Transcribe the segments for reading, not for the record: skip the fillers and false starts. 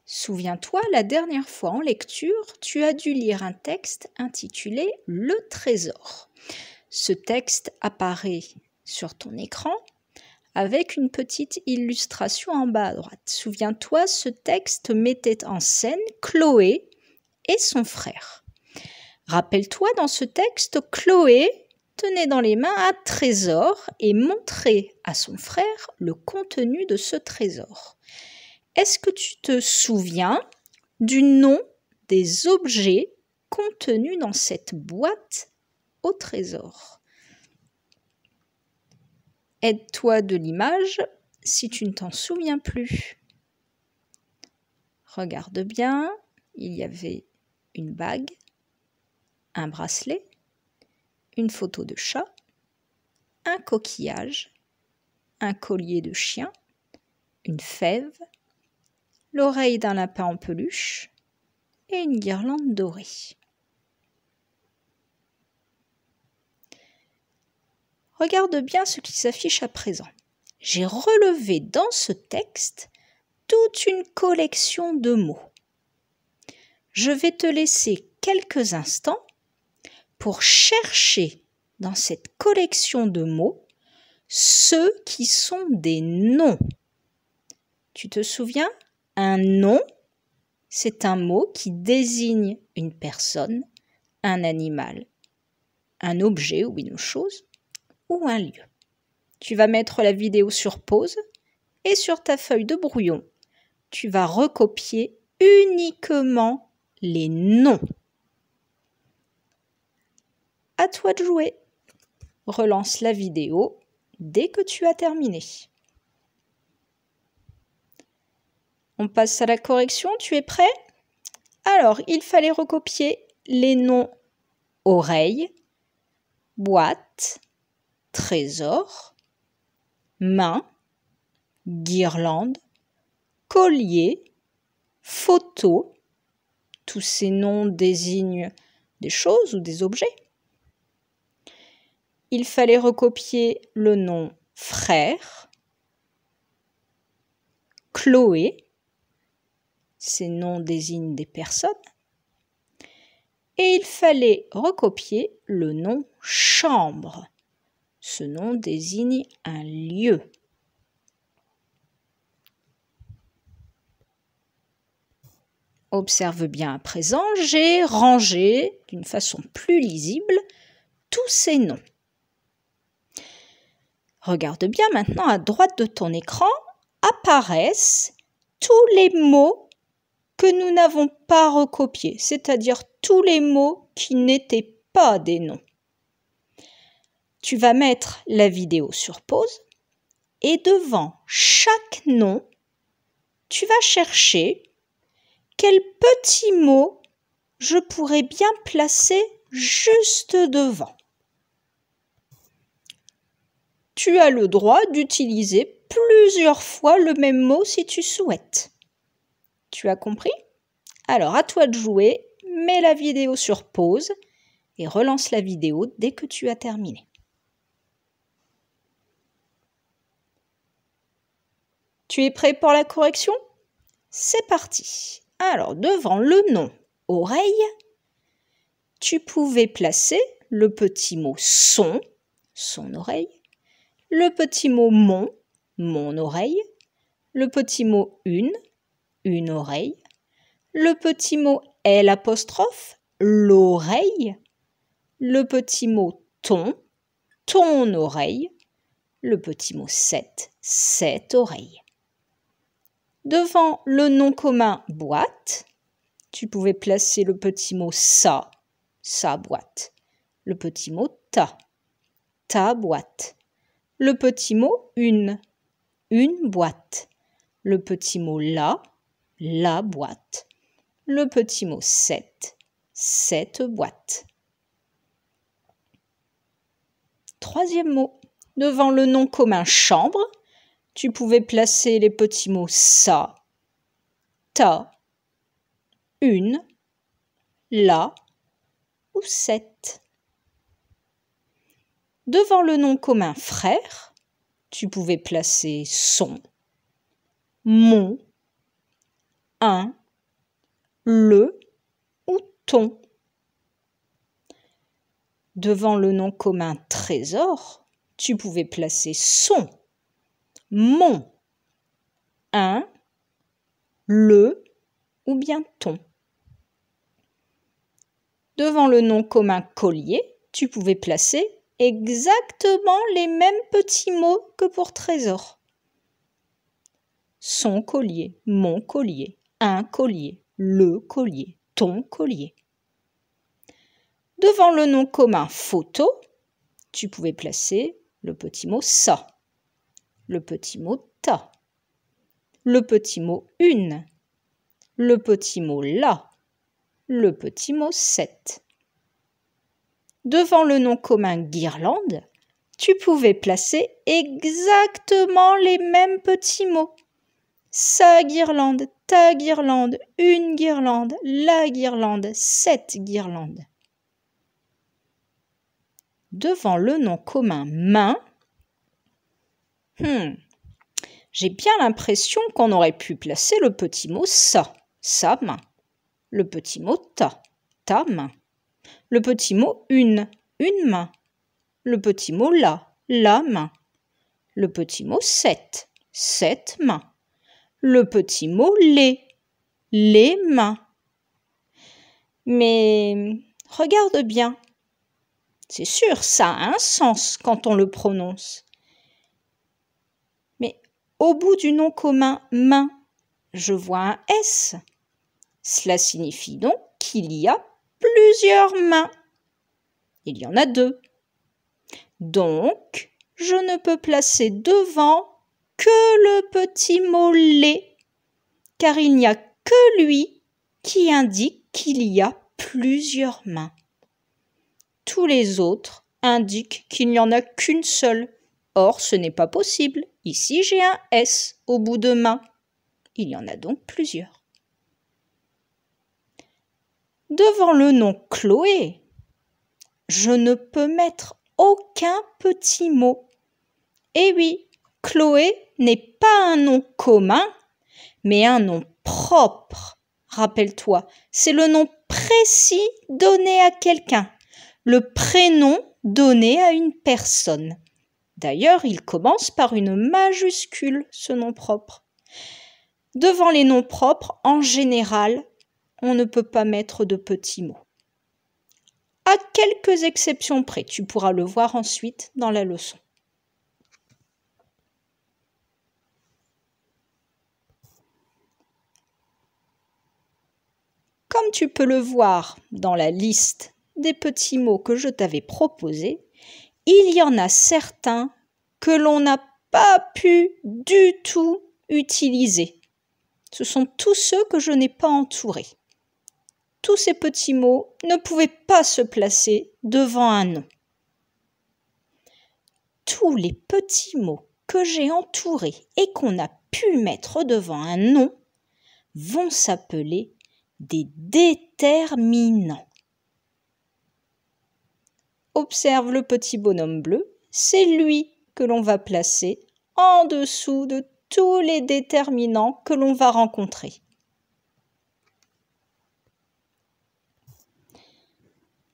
Souviens-toi, la dernière fois en lecture, tu as dû lire un texte intitulé « Le trésor ». Ce texte apparaît sur ton écran avec une petite illustration en bas à droite. Souviens-toi, ce texte mettait en scène Chloé et son frère. Rappelle-toi, dans ce texte, Chloé tenait dans les mains un trésor et montrait à son frère le contenu de ce trésor. Est-ce que tu te souviens du nom des objets contenus dans cette boîte au trésor? Aide-toi de l'image si tu ne t'en souviens plus. Regarde bien, il y avait une bague, un bracelet, une photo de chat, un coquillage, un collier de chien, une fève, l'oreille d'un lapin en peluche et une guirlande dorée. Regarde bien ce qui s'affiche à présent. J'ai relevé dans ce texte toute une collection de mots. Je vais te laisser quelques instants pour chercher dans cette collection de mots ceux qui sont des noms. Tu te souviens? Un nom, c'est un mot qui désigne une personne, un animal, un objet ou une chose, ou un lieu. Tu vas mettre la vidéo sur pause et sur ta feuille de brouillon, tu vas recopier uniquement les noms. À toi de jouer. Relance la vidéo dès que tu as terminé. On passe à la correction, tu es prêt? Alors, il fallait recopier les noms oreille, boîte, trésor, main, guirlande, collier, photo. Tous ces noms désignent des choses ou des objets. Il fallait recopier le nom frère, Chloé. Ces noms désignent des personnes. Et il fallait recopier le nom chambre. Ce nom désigne un lieu. Observe bien à présent, j'ai rangé d'une façon plus lisible tous ces noms. Regarde bien maintenant à droite de ton écran apparaissent tous les mots que nous n'avons pas recopiés, c'est-à-dire tous les mots qui n'étaient pas des noms. Tu vas mettre la vidéo sur pause et devant chaque nom, tu vas chercher quel petit mot je pourrais bien placer juste devant. Tu as le droit d'utiliser plusieurs fois le même mot si tu souhaites. Tu as compris? Alors, à toi de jouer, mets la vidéo sur pause et relance la vidéo dès que tu as terminé. Tu es prêt pour la correction? C'est parti. Alors, devant le nom « oreille », tu pouvais placer le petit mot « son », son oreille, le petit mot « mon oreille, le petit mot « une oreille, le petit mot L', l'oreille, le petit mot ton oreille, le petit mot cette oreille. Devant le nom commun boîte, tu pouvais placer le petit mot sa boîte, le petit mot ta boîte, le petit mot une boîte, le petit mot la boîte, le petit mot cette boîte. Troisième mot, devant le nom commun chambre, tu pouvais placer les petits mots sa, ta, une, la ou cette. Devant le nom commun frère, tu pouvais placer son, mon, un, le ou ton. Devant le nom commun trésor, tu pouvais placer son, mon, un, le ou bien ton. Devant le nom commun collier, tu pouvais placer exactement les mêmes petits mots que pour trésor. Son collier, mon collier, un collier, le collier, ton collier. Devant le nom commun photo, tu pouvais placer le petit mot ça, le petit mot ta, le petit mot une, le petit mot la, le petit mot cette. Devant le nom commun guirlande, tu pouvais placer exactement les mêmes petits mots. Sa guirlande, ta guirlande, une guirlande, la guirlande, cette guirlande. Devant le nom commun main, j'ai bien l'impression qu'on aurait pu placer le petit mot ça, sa main, le petit mot ta, ta main, le petit mot une main, le petit mot la main, le petit mot cette main, le petit mot les mains. Mais regarde bien, c'est sûr, ça a un sens quand on le prononce. Mais au bout du nom commun main, je vois un S. Cela signifie donc qu'il y a plusieurs mains. Il y en a deux. Donc, je ne peux placer devant que le petit mot les, car il n'y a que lui qui indique qu'il y a plusieurs mains. Tous les autres indiquent qu'il n'y en a qu'une seule. Or, ce n'est pas possible. Ici, j'ai un S au bout de main. Il y en a donc plusieurs. Devant le nom Chloé, je ne peux mettre aucun petit mot. Eh oui, Chloé n'est pas un nom commun, mais un nom propre. Rappelle-toi, c'est le nom précis donné à quelqu'un, le prénom donné à une personne. D'ailleurs, il commence par une majuscule, ce nom propre. Devant les noms propres, en général, on ne peut pas mettre de petits mots. À quelques exceptions près, tu pourras le voir ensuite dans la leçon. Comme tu peux le voir dans la liste des petits mots que je t'avais proposés, il y en a certains que l'on n'a pas pu du tout utiliser. Ce sont tous ceux que je n'ai pas entourés. Tous ces petits mots ne pouvaient pas se placer devant un nom. Tous les petits mots que j'ai entourés et qu'on a pu mettre devant un nom vont s'appeler des déterminants. Observe le petit bonhomme bleu, c'est lui que l'on va placer en dessous de tous les déterminants que l'on va rencontrer.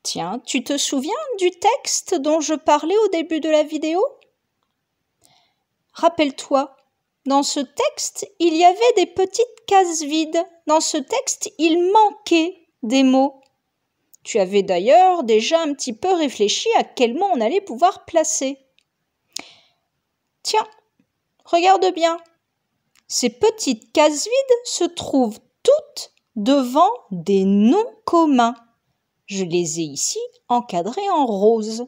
Tiens, tu te souviens du texte dont je parlais au début de la vidéo? Rappelle-toi, dans ce texte, il y avait des petites cases vides. Dans ce texte, il manquait des mots. Tu avais d'ailleurs déjà un petit peu réfléchi à quel mot on allait pouvoir placer. Tiens, regarde bien. Ces petites cases vides se trouvent toutes devant des noms communs. Je les ai ici encadrés en rose.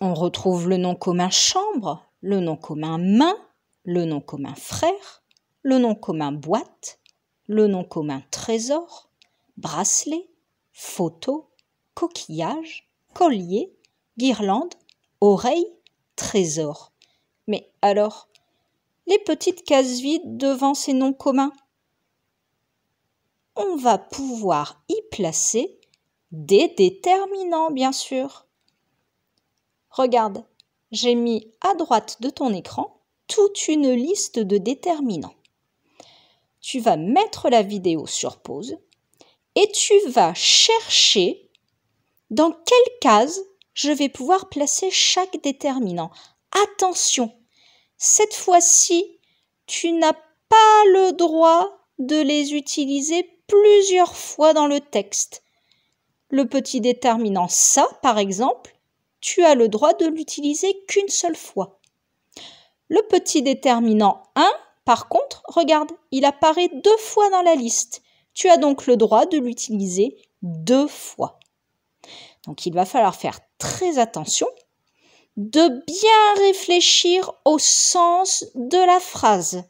On retrouve le nom commun chambre, le nom commun main, le nom commun frère, le nom commun boîte, le nom commun trésor, bracelet, photo, coquillage, collier, guirlande, oreille, trésor. Mais alors, les petites cases vides devant ces noms communs, on va pouvoir y placer des déterminants, bien sûr. Regarde, j'ai mis à droite de ton écran toute une liste de déterminants. Tu vas mettre la vidéo sur pause et tu vas chercher dans quelle case je vais pouvoir placer chaque déterminant. Attention, cette fois-ci, tu n'as pas le droit de les utiliser plusieurs fois dans le texte. Le petit déterminant ça, par exemple, tu as le droit de l'utiliser qu'une seule fois. Le petit déterminant 1, par contre, regarde, il apparaît 2 fois dans la liste. Tu as donc le droit de l'utiliser 2 fois. Donc, il va falloir faire très attention de bien réfléchir au sens de la phrase.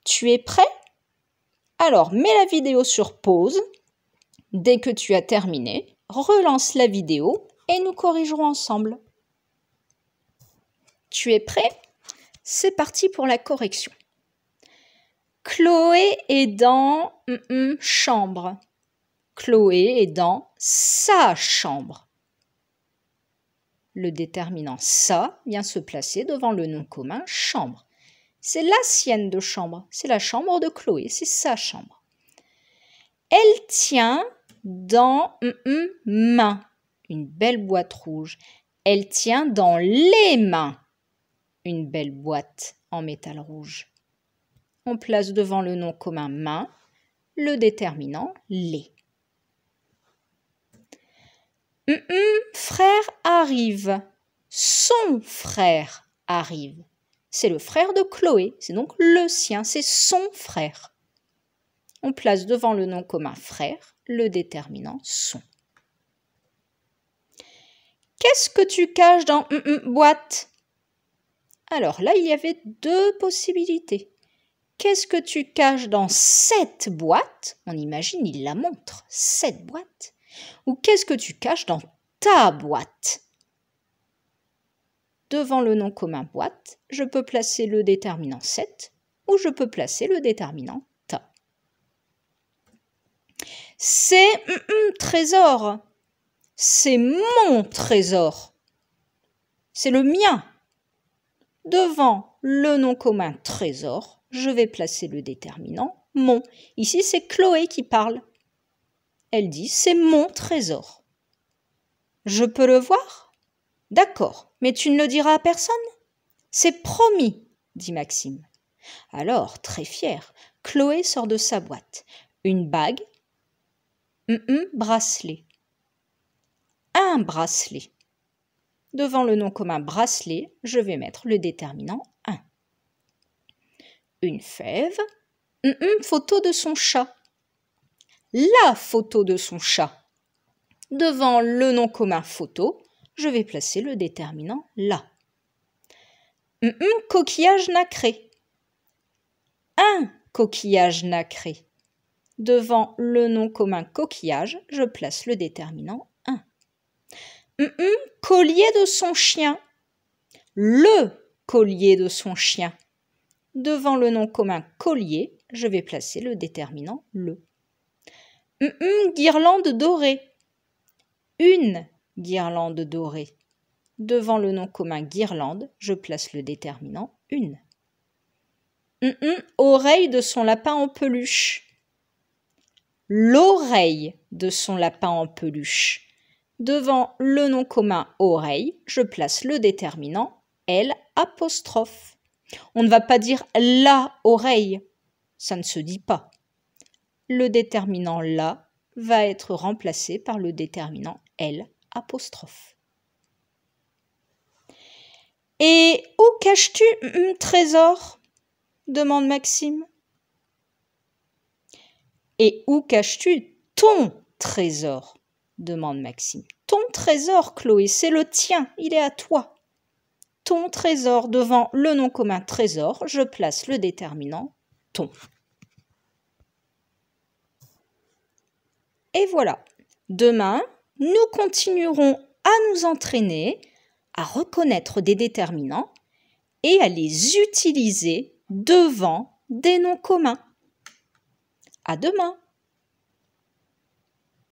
Tu es prêt? Alors, mets la vidéo sur pause. Dès que tu as terminé, relance la vidéo et nous corrigerons ensemble. Tu es prêt? C'est parti pour la correction. Chloé est dans chambre. Chloé est dans sa chambre. Le déterminant ça vient se placer devant le nom commun chambre. C'est la sienne de chambre, c'est la chambre de Chloé, c'est sa chambre. Elle tient dans main, une belle boîte rouge. Elle tient dans les mains, une belle boîte en métal rouge. On place devant le nom commun main le déterminant les. Frère arrive. Son frère arrive. C'est le frère de Chloé, c'est donc le sien, c'est son frère. On place devant le nom commun frère le déterminant son. Qu'est-ce que tu caches dans boîte? Alors là, il y avait 2 possibilités. Qu'est-ce que tu caches dans cette boîte? On imagine, il la montre, cette boîte. Ou qu'est-ce que tu caches dans ta boîte? Devant le nom commun boîte, je peux placer le déterminant 7 ou je peux placer le déterminant ta. C'est trésor. C'est mon trésor. C'est le mien. Devant le nom commun trésor, je vais placer le déterminant mon. Ici, c'est Chloé qui parle. Elle dit, c'est mon trésor. Je peux le voir? D'accord, mais tu ne le diras à personne? C'est promis, dit Maxime. Alors, très fière, Chloé sort de sa boîte. Une bague, bracelet. Un bracelet. Devant le nom commun bracelet, je vais mettre le déterminant 1. Une fève, photo de son chat. La photo de son chat. Devant le nom commun photo, je vais placer le déterminant là. Coquillage nacré. Un coquillage nacré. Devant le nom commun coquillage, je place le déterminant 1. Collier de son chien. Le collier de son chien. Devant le nom commun collier, je vais placer le déterminant le. Guirlande dorée. Une guirlande dorée. Devant le nom commun guirlande, je place le déterminant une. Oreille de son lapin en peluche. L'oreille de son lapin en peluche. Devant le nom commun oreille, je place le déterminant L'. On ne va pas dire la oreille, ça ne se dit pas. Le déterminant la va être remplacé par le déterminant L'. Et où caches-tu trésor? Demande Maxime. Et où caches-tu ton trésor? Demande Maxime. Ton trésor, Chloé, c'est le tien, il est à toi. Ton trésor, devant le nom commun trésor, je place le déterminant ton. Et voilà, demain, nous continuerons à nous entraîner, à reconnaître des déterminants et à les utiliser devant des noms communs. À demain!